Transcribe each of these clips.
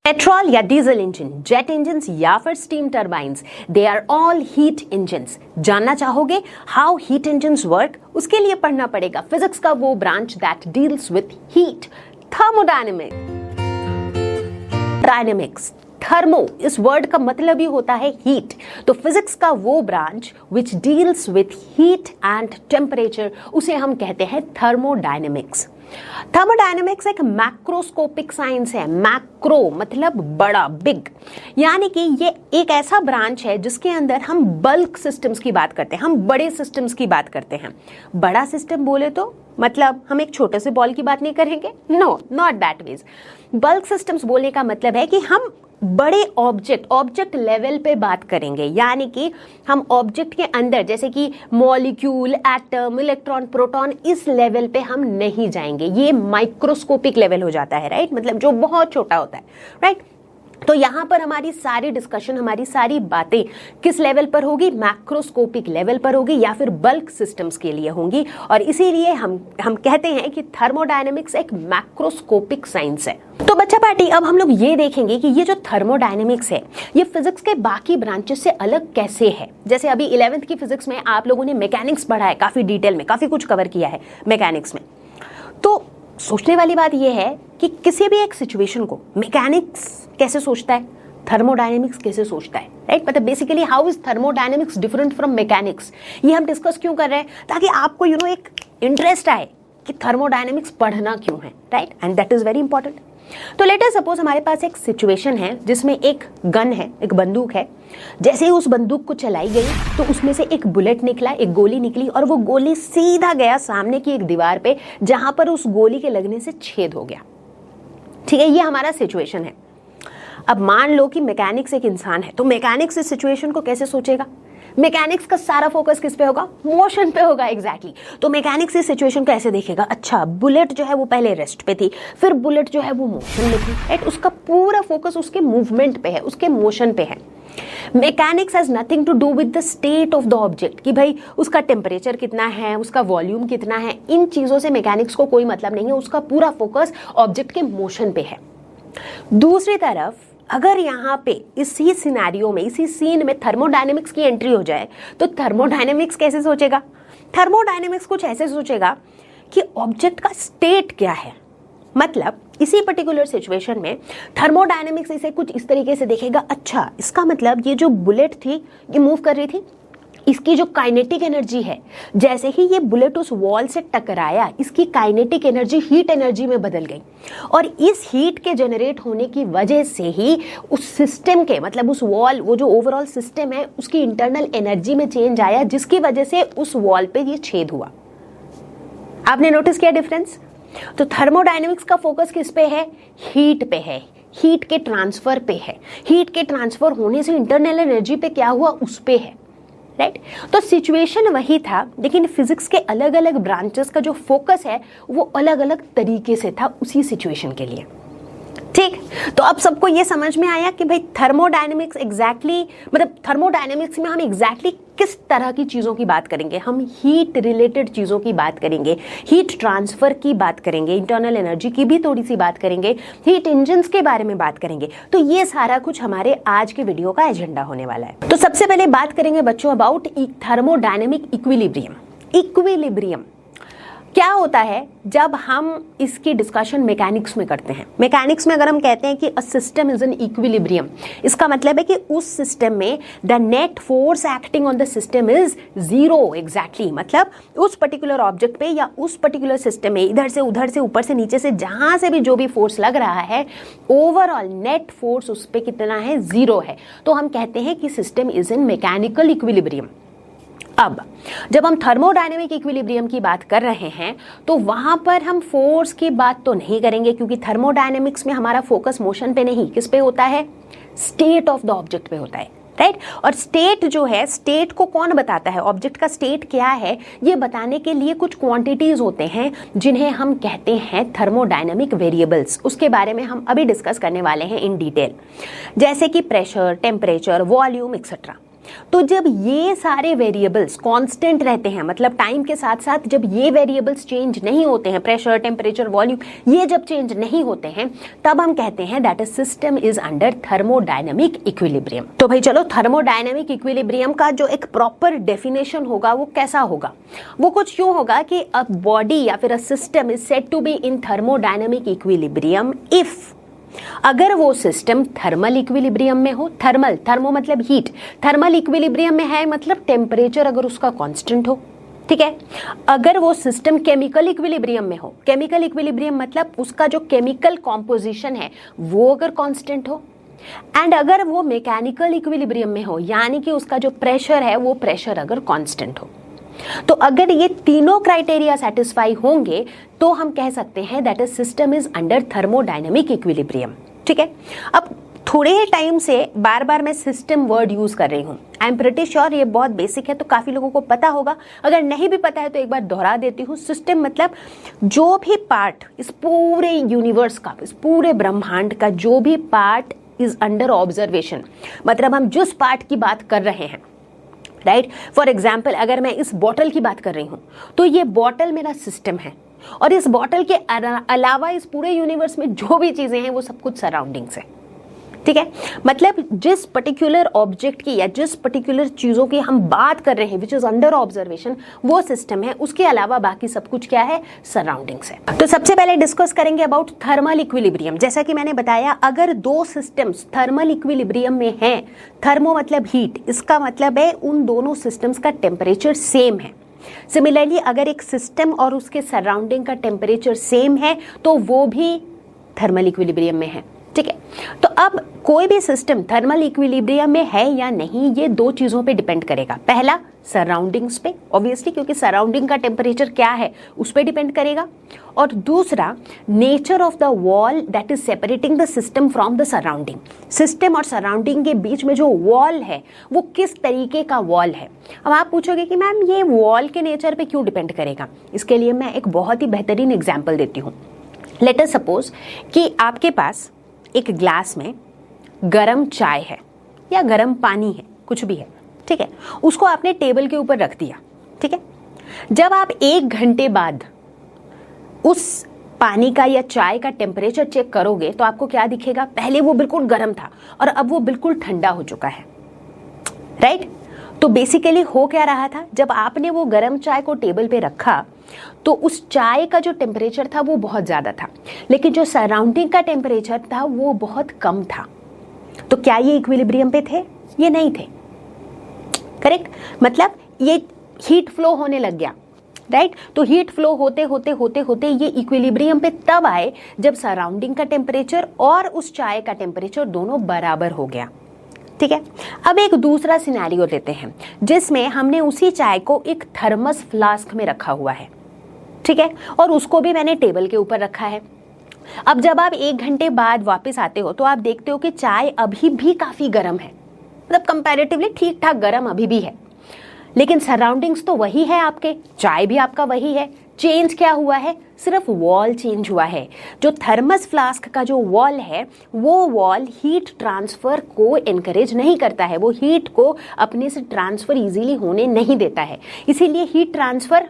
Petrol या diesel engine, jet engines या फिर steam turbines, they are all heat engines. जानना चाहोगे हाउ हीट इंजन्स वर्क? उसके लिए पढ़ना पड़ेगा फिजिक्स का वो branch that deals with heat, thermodynamics. Thermo इस वर्ड का मतलब ही होता है हीट, तो फिजिक्स का वो branch which deals with heat and temperature, उसे हम कहते हैं थर्मोडायनेमिक्स। थर्मोडायनेमिक्स एक मैक्रोस्कोपिक साइंस है। मैक्रो मतलब बड़ा, बिग, यानी कि ये एक ऐसा ब्रांच है जिसके अंदर हम बल्क सिस्टम्स की बात करते हैं, हम बड़े सिस्टम्स की बात करते हैं। बड़ा सिस्टम बोले तो मतलब हम एक छोटे से बॉल की बात नहीं करेंगे, no, not that ways. Bulk systems बोलने का मतलब है कि हम बड़े ऑब्जेक्ट लेवल पे बात करेंगे, यानी कि हम ऑब्जेक्ट के अंदर जैसे कि मॉलिक्यूल, एटम, इलेक्ट्रॉन, प्रोटॉन, इस लेवल पे हम नहीं जाएंगे। ये माइक्रोस्कोपिक लेवल हो जाता है, राइट, मतलब जो बहुत छोटा होता है, राइट। तो यहां पर हमारी सारी डिस्कशन, हमारी सारी बातें किस लेवल पर होगी? मैक्रोस्कोपिक लेवल पर होगी या फिर बल्क सिस्टम्स के लिए होंगी, और इसीलिए हम कहते हैं कि थर्मोडायनेमिक्स एक मैक्रोस्कोपिक साइंस है। तो बच्चा पार्टी, अब हम लोग ये देखेंगे कि ये जो थर्मोडायनेमिक्स है ये फिजिक्स के बाकी ब्रांचेस से अलग कैसे है। जैसे अभी 11th की फिजिक्स में आप लोगों ने मैकेनिक्स पढ़ा है, काफी डिटेल में, काफी कुछ कवर किया है मैकेनिक्स में। तो सोचने वाली बात यह है कि किसी भी एक सिचुएशन को मैकेनिक्स कैसे सोचता है, थर्मोडायनेमिक्स कैसे सोचता है, राइट। मतलब basically how is thermodynamics different from mechanics, ये हम डिस्कस क्यों कर रहे हैं? ताकि आपको एक इंटरेस्ट आए कि थर्मोडायनेमिक्स पढ़ना क्यों है, right, and that is very important. तो लेट अस सपोज हमारे पास एक सिचुएशन है जिसमें एक गन है, एक बंदूक है। जैसे ही उस बंदूक को चलाई गई तो उसमें से एक बुलेट निकला, एक गोली निकली, और वो गोली सीधा गया सामने की एक दीवार पे, जहां पर उस गोली के लगने से छेद हो गया। ठीक है, ये हमारा सिचुएशन है। अब मान लो कि मैकेनिक्स एक इंसान है, तो मैकेनिक्स इस सिचुएशन को कैसे सोचेगा? मैकेनिक्स का सारा फोकस किस पे होगा? मोशन पे होगा, एग्जैक्टली। तो मैकेनिक्स इस सिचुएशन को ऐसे देखेगा, अच्छा बुलेट जो है वो पहले रेस्ट पे थी, फिर बुलेट जो है वो मोशन में थी, राइट। उसका पूरा फोकस उसके मूवमेंट पे है, उसके मोशन पे है। Mechanics has nothing to do with the state of the object, कि भाई उसका टेम्परेचर कितना है, उसका वॉल्यूम कितना है, इन चीजों से मैकेनिक्स को कोई मतलब नहीं है। उसका पूरा फोकस ऑब्जेक्ट के मोशन पे है। दूसरी तरफ अगर यहाँ पे इसी सिनेरियो में, इसी सीन में थर्मोडायनेमिक्स की एंट्री हो जाए तो थर्मोडायनेमिक्स कैसे सोचेगा? थर्मोडायनेमिक्स कुछ ऐसे सोचेगा कि ऑब्जेक्ट का स्टेट क्या है। मतलब इसी पर्टिकुलर सिचुएशन में थर्मोडायनेमिक्स इसे कुछ इस तरीके से देखेगा, अच्छा इसका मतलब ये जो बुलेट थी ये मूव कर रही थी, इसकी जो काइनेटिक एनर्जी है, जैसे ही ये बुलेट उस वॉल से टकराया, इसकी काइनेटिक एनर्जी हीट एनर्जी में बदल गई, और इस हीट के जनरेट होने की वजह से ही उस सिस्टम के, मतलब उस वॉल, वो जो ओवरऑल सिस्टम है, उसकी इंटरनल एनर्जी में चेंज आया, जिसकी वजह से उस वॉल पे ये छेद हुआ। आपने नोटिस किया डिफरेंस? तो थर्मोडायनेमिक्स का फोकस किस पे है? हीट पे है, हीट के ट्रांसफर पे है। हीट के ट्रांसफर होने से इंटरनल एनर्जी पे क्या हुआ, उस पे है, राइट। तो सिचुएशन वही था, लेकिन फिजिक्स के अलग अलग ब्रांचेस का जो फोकस है वो अलग अलग तरीके से था उसी सिचुएशन के लिए। ठीक, तो अब सबको ये समझ में आया कि भाई थर्मोडायनेमिक्स एग्जैक्टली, मतलब थर्मोडायनेमिक्स में हम एग्जैक्टली किस तरह की चीज़ों की बात करेंगे? हम हीट रिलेटेड चीज़ों की बात करेंगे, हीट ट्रांसफर की बात करेंगे, इंटरनल एनर्जी की भी थोड़ी सी बात करेंगे, हीट इंजन्स के बारे में बात करेंगे। तो ये सारा कुछ हमारे आज के वीडियो का एजेंडा होने वाला है। तो सबसे पहले बात करेंगे बच्चों अबाउट थर्मोडायनेमिक इक्विलिब्रियम। इक्विलिब्रियम क्या होता है? जब हम इसकी डिस्कशन मैकेनिक्स में करते हैं, मैकेनिक्स में अगर हम कहते हैं कि अ सिस्टम इज एन इक्विलिब्रियम, इसका मतलब है कि उस सिस्टम में the net force acting on the system is zero. Exactly, मतलब उस पर्टिकुलर ऑब्जेक्ट पे या उस पर्टिकुलर सिस्टम में इधर से उधर से ऊपर से नीचे से जहां से भी जो भी फोर्स लग रहा है, ओवरऑल नेट फोर्स उस पे कितना है? जीरो है। तो हम कहते हैं कि system is in mechanical equilibrium. अब जब हम थर्मोडायनेमिक इक्विलिब्रियम की बात कर रहे हैं तो वहां पर हम फोर्स की बात तो नहीं करेंगे, क्योंकि थर्मोडायनेमिक्स में हमारा फोकस मोशन पे नहीं, किस पे होता है? स्टेट ऑफ द ऑब्जेक्ट पे होता है, राइट। और स्टेट जो है, स्टेट को कौन बताता है? ऑब्जेक्ट का स्टेट क्या है ये बताने के लिए कुछ क्वांटिटीज होते हैं जिन्हें हम कहते हैं थर्मोडायनेमिक वेरिएबल्स। उसके बारे में हम अभी डिस्कस करने वाले हैं इन डिटेल, जैसे कि प्रेशर, टेम्परेचर, वॉल्यूम एक्सेट्रा। तो जब ये सारे वेरिएबल्स कांस्टेंट रहते हैं, मतलब टाइम के साथ साथ जब ये वेरिएबल्स चेंज नहीं होते हैं, प्रेशर, टेम्परेचर, वॉल्यूम, ये जब चेंज नहीं होते हैं, तब हम कहते हैं that is system is under thermodynamic equilibrium. तो भाई चलो, थर्मोडायनेमिक इक्विलिब्रियम का जो एक प्रॉपर डेफिनेशन होगा वो कैसा होगा? वो कुछ यूं होगा कि अ बॉडी या फिर a system is said to be in thermodynamic equilibrium if, अगर वो सिस्टम थर्मल इक्विलिब्रियम में हो, थर्मो मतलब हीट, थर्मल इक्विलिब्रियम में है मतलब टेम्परेचर अगर उसका कांस्टेंट हो, ठीक है। अगर वो सिस्टम केमिकल इक्विलिब्रियम में हो, केमिकल इक्विलिब्रियम मतलब उसका जो केमिकल कॉम्पोजिशन है वो अगर कांस्टेंट हो, एंड अगर वो मैकेनिकल इक्विलिब्रियम में हो, यानी कि उसका जो प्रेशर है वो प्रेशर अगर कांस्टेंट हो। तो अगर ये तीनों क्राइटेरिया सेटिस्फाई होंगे तो हम कह सकते हैं that is system is under thermodynamic equilibrium, ठीक है। अब थोड़े ही टाइम से बार बार मैं सिस्टम वर्ड यूज कर रही हूं, आई एम प्रिटी श्योर ये बहुत बेसिक है तो काफी लोगों को पता होगा, अगर नहीं भी पता है तो एक बार दोहरा देती हूं। सिस्टम मतलब जो भी पार्ट इस पूरे यूनिवर्स का, इस पूरे ब्रह्मांड का जो भी पार्ट इज अंडर ऑब्जर्वेशन, मतलब हम जिस पार्ट की बात कर रहे हैं, राइट। फॉर एग्जाम्पल अगर मैं इस बॉटल की बात कर रही हूं तो ये बॉटल मेरा सिस्टम है, और इस बॉटल के अलावा इस पूरे यूनिवर्स में जो भी चीजें हैं वो सब कुछ सराउंडिंग्स है, ठीक है। मतलब जिस पर्टिकुलर ऑब्जेक्ट की या जिस पर्टिकुलर चीजों की हम बात कर रहे हैं विच इज अंडर ऑब्जर्वेशन, वो सिस्टम है, उसके अलावा बाकी सब कुछ क्या है? सराउंडिंग्स है। तो सबसे पहले डिस्कस करेंगे अबाउट थर्मल इक्विलिब्रियम। जैसा कि मैंने बताया, अगर दो सिस्टम्स थर्मल इक्विलिब्रियम में हैं, थर्मो मतलब हीट, इसका मतलब है उन दोनों सिस्टम्स का टेम्परेचर सेम है। सिमिलरली अगर एक सिस्टम और उसके सराउंडिंग का टेम्परेचर सेम है तो वो भी थर्मल इक्विलिब्रियम में है, ठीक है। तो अब कोई भी सिस्टम थर्मल इक्विलिब्रियम में है या नहीं, ये दो चीजों पे डिपेंड करेगा। पहला सराउंडिंग्स पे, ऑब्वियसली क्योंकि सराउंडिंग का टेम्परेचर क्या है उस पे डिपेंड करेगा, और दूसरा nature of the wall that is separating the system from the surrounding. System और सराउंडिंग के बीच में जो वॉल है वो किस तरीके का वॉल है। अब आप पूछोगे कि मैम ये वॉल के नेचर पे क्यों डिपेंड करेगा? इसके लिए मैं एक बहुत ही बेहतरीन एग्जाम्पल देती हूँ। लेट अस सपोज कि आपके पास एक ग्लास में गरम चाय है या गरम पानी है, कुछ भी है, ठीक है। उसको आपने टेबल के ऊपर रख दिया, ठीक है। जब आप 1 घंटे बाद उस पानी का या चाय का टेम्परेचर चेक करोगे तो आपको क्या दिखेगा? पहले वो बिल्कुल गर्म था और अब वो बिल्कुल ठंडा हो चुका है, राइट। तो बेसिकली हो क्या रहा था, जब आपने वो गर्म चाय को टेबल पे रखा तो उस चाय का जो टेम्परेचर था वो बहुत ज्यादा था, लेकिन जो सराउंडिंग का टेम्परेचर था वो बहुत कम था। तो क्या ये इक्विलिब्रियम पे थे? ये नहीं थे, करेक्ट। मतलब ये हीट फ्लो होने लग गया, राइट। तो हीट फ्लो होते होते होते होते ये इक्विलिब्रियम पे तब आए जब सराउंडिंग का टेम्परेचर और उस चाय का टेम्परेचर दोनों बराबर हो गया, ठीक है। अब एक दूसरा सिनेरियो लेते हैं जिसमें हमने उसी चाय को एक थर्मस फ्लास्क में रखा हुआ है, ठीक है, और उसको भी मैंने टेबल के ऊपर रखा है। अब जब आप 1 घंटे बाद वापस आते हो तो आप देखते हो कि चाय अभी भी काफी गर्म है, मतलब कंपैरेटिवली ठीक ठाक गर्म अभी भी है, लेकिन सराउंडिंग्स तो वही है, आपके चाय भी आपका वही है। चेंज क्या हुआ है? सिर्फ वॉल चेंज हुआ है। जो थर्मस फ्लास्क का जो वॉल है वो वॉल हीट ट्रांसफर को एनकरेज नहीं करता है, वो हीट को अपने से ट्रांसफर इजीली होने नहीं देता है, इसीलिए हीट ट्रांसफर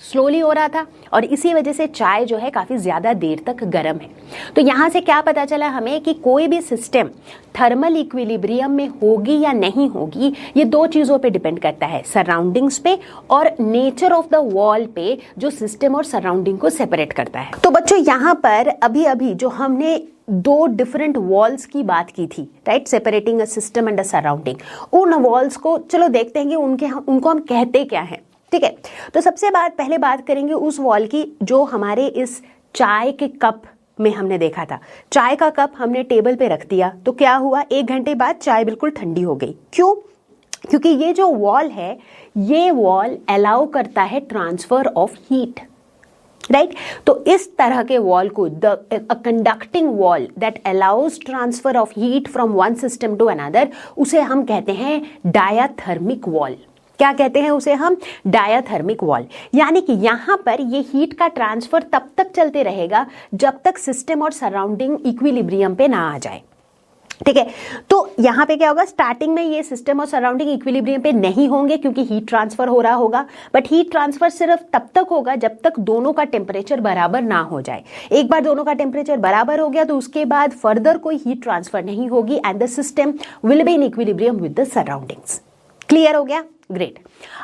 स्लोली हो रहा था और इसी वजह से चाय जो है काफी ज्यादा देर तक गर्म है। तो यहां से क्या पता चला हमें कि कोई भी सिस्टम थर्मल इक्विलिब्रियम में होगी या नहीं होगी, ये दो चीजों पे डिपेंड करता है, सराउंडिंग्स पे और नेचर ऑफ द वॉल पे जो सिस्टम और सराउंडिंग को सेपरेट करता है। तो बच्चों यहाँ पर अभी अभी जो हमने 2 डिफरेंट वॉल्स की बात की थी, right, separating a system and a surrounding, उन वॉल्स को चलो देखते हैं कि उनको हम कहते क्या हैं, ठीक है। तो सबसे पहले बात करेंगे उस वॉल की जो हमारे इस चाय के कप में हमने देखा था। चाय का कप हमने टेबल पे रख दिया तो क्या हुआ, 1 घंटे बाद चाय बिल्कुल ठंडी हो गई। क्यों? क्योंकि ये जो वॉल है ये वॉल अलाउ करता है ट्रांसफर ऑफ हीट, राइट। तो इस तरह के वॉल को conducting wall that allows transfer of heat from one system to another, उसे हम कहते हैं डायाथर्मिक वॉल। क्या कहते हैं उसे हम? Diathermic wall. यानी कि यहां पर ये हीट का ट्रांसफर तब तक चलते रहेगा जब तक सिस्टम और सराउंडिंग इक्विलिब्रियम पे ना आ जाए, ठीक है। तो यहां पे क्या होगा, स्टार्टिंग में ये सिस्टम और सराउंडिंग इक्विलिब्रियम पे नहीं होंगे क्योंकि हीट ट्रांसफर हो रहा होगा, बट हीट ट्रांसफर सिर्फ तब तक होगा जब तक दोनों का टेम्परेचर बराबर ना हो जाए। एक बार दोनों का टेम्परेचर बराबर हो गया तो उसके बाद फर्दर कोई हीट ट्रांसफर नहीं होगी and the system will be in equilibrium with the surroundings. Clear हो गया? ग्रेट।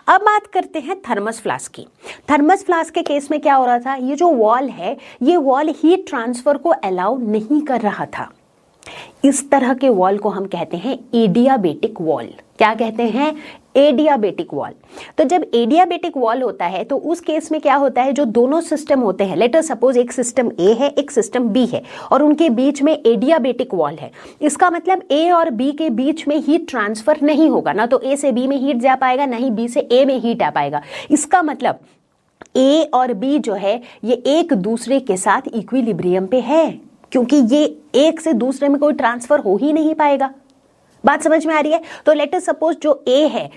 अब बात करते हैं थर्मस फ्लास्क की। थर्मस फ्लास्क के केस में क्या हो रहा था, ये जो वॉल है ये वॉल हीट ट्रांसफर को अलाउ नहीं कर रहा था। इस तरह के वॉल को हम कहते हैं एडियाबेटिक वॉल। क्या कहते हैं? Adiabatic wall. तो जब एडियाबेटिक वॉल होता है तो उस केस में क्या होता है, जो दोनों सिस्टम होते हैं, लेट अस सपोज एक सिस्टम ए है एक सिस्टम बी है और उनके बीच में एडियाबेटिक वॉल है, इसका मतलब ए और बी के बीच में हीट ट्रांसफर नहीं होगा, ना तो ए से बी में हीट जा पाएगा ना ही बी से ए में हीट आ पाएगा। इसका मतलब ए और बी जो है ये एक दूसरे के साथ इक्विलिब्रियम पे है, क्योंकि ये एक से दूसरे में कोई ट्रांसफर हो ही नहीं पाएगा। बात समझ में आ रही है? तो लेट अस सपोज जो ए है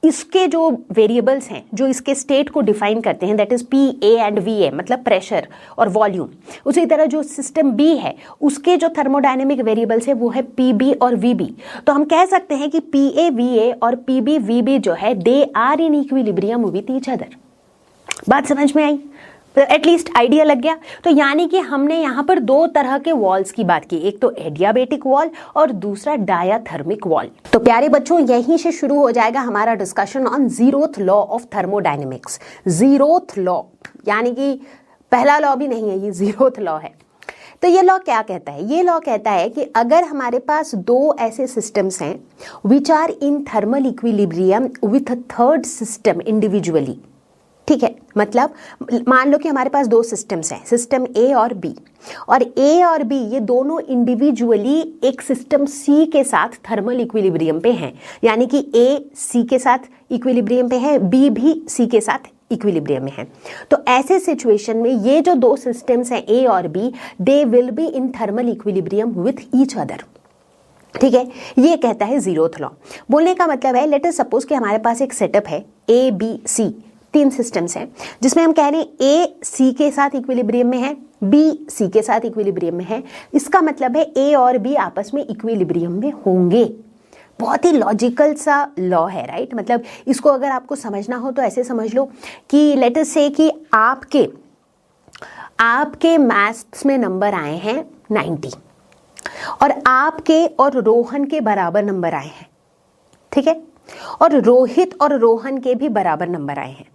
इसके जो वेरिएबल्स हैं जो इसके स्टेट को डिफाइन करते हैं, that is P A and V A, मतलब प्रेशर और वॉल्यूम। उसी तरह जो सिस्टम बी है उसके जो थर्मोडायनेमिक वेरिएबल्स है वो है पी बी और वी बी। तो हम कह सकते हैं कि पी ए वी ए और पी बी वी बी जो है they are in equilibrium with each other. बात समझ में आई? एटलीस्ट आइडिया लग गया। तो यानी कि हमने यहां पर दो तरह के वॉल्स की बात की, एक तो एडियाबेटिक वॉल और दूसरा डायाथर्मिक वॉल। तो प्यारे बच्चों यहीं से शुरू हो जाएगा हमारा discussion on zeroth law of thermodynamics. Zeroth law यानी कि पहला लॉ भी नहीं है, ये जीरोथ लॉ है। तो ये लॉ क्या कहता है? ये लॉ कहता है कि अगर हमारे पास दो ऐसे सिस्टम्स हैं which are in thermal equilibrium with a third system individually, ठीक है, मतलब मान लो कि हमारे पास दो सिस्टम्स हैं, सिस्टम ए और बी, और ए और बी ये दोनों इंडिविजुअली एक सिस्टम सी के साथ थर्मल इक्विलिब्रियम पे हैं, यानी कि ए सी के साथ इक्विलिब्रियम पे है, बी भी सी के साथ इक्विलिब्रियम में है। तो ऐसे सिचुएशन में ये जो दो सिस्टम्स हैं ए और B, they will be in thermal equilibrium with each other. ठीक है, ये कहता है जीरोथ लॉ। बोलने का मतलब है, लेट अस सपोज कि हमारे पास एक सेटअप है ए बी सी, तीन सिस्टम्स हैं जिसमें हम कह रहे हैं ए सी के साथ इक्विलिब्रियम में है, बी सी के साथ इक्विलिब्रियम में है। इसका मतलब है ए और बी आपस में इक्विलिब्रियम में होंगे। बहुत ही लॉजिकल सा लॉ है, राइट? मतलब इसको अगर आपको समझना हो तो ऐसे समझ लो कि लेट अस से कि आपके मैथ्स में नंबर आए हैं 90 और आपके और रोहन के बराबर नंबर आए हैं, ठीक है, और रोहित और रोहन के भी बराबर नंबर आए हैं।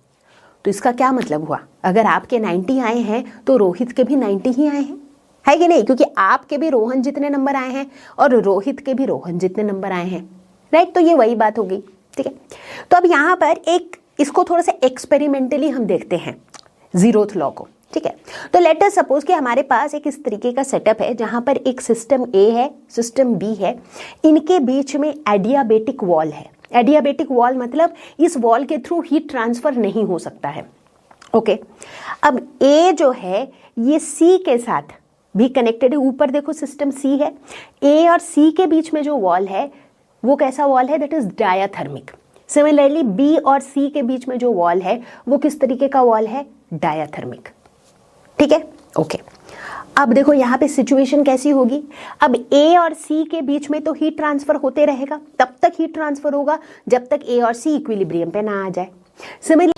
तो इसका क्या मतलब हुआ? अगर आपके 90 आए हैं तो रोहित के भी 90 ही आए हैं, है कि नहीं? क्योंकि आपके भी रोहन जितने नंबर आए हैं और रोहित के भी रोहन जितने नंबर आए हैं, राइट? तो ये वही बात हो गई, ठीक है। तो अब यहाँ पर एक इसको थोड़ा सा एक्सपेरिमेंटली हम देखते हैं जीरोथ लॉ को, ठीक है। तो लेट अस सपोज कि हमारे पास एक इस तरीके का सेटअप है जहां पर एक सिस्टम ए है, सिस्टम बी है, इनके बीच में एडियाबेटिक वॉल है। एडियाबेटिक वॉल मतलब इस वॉल के थ्रू हीट ट्रांसफर नहीं हो सकता है, ओके। अब ए जो है ये सी के साथ भी कनेक्टेड है, ऊपर देखो सिस्टम सी है, ए और सी के बीच में जो वॉल है वो कैसा वॉल है? That is diathermic. Similarly B और सी के बीच में जो वॉल है वो किस तरीके का वॉल है? डायाथर्मिक, ठीक है, ओके। अब देखो यहाँ पे सिचुएशन कैसी होगी। अब ए और सी के बीच में तो हीट ट्रांसफर होते रहेगा, तब तक हीट ट्रांसफर होगा जब तक ए और सी इक्विलिब्रियम पे ना आ जाए। सिमिलरली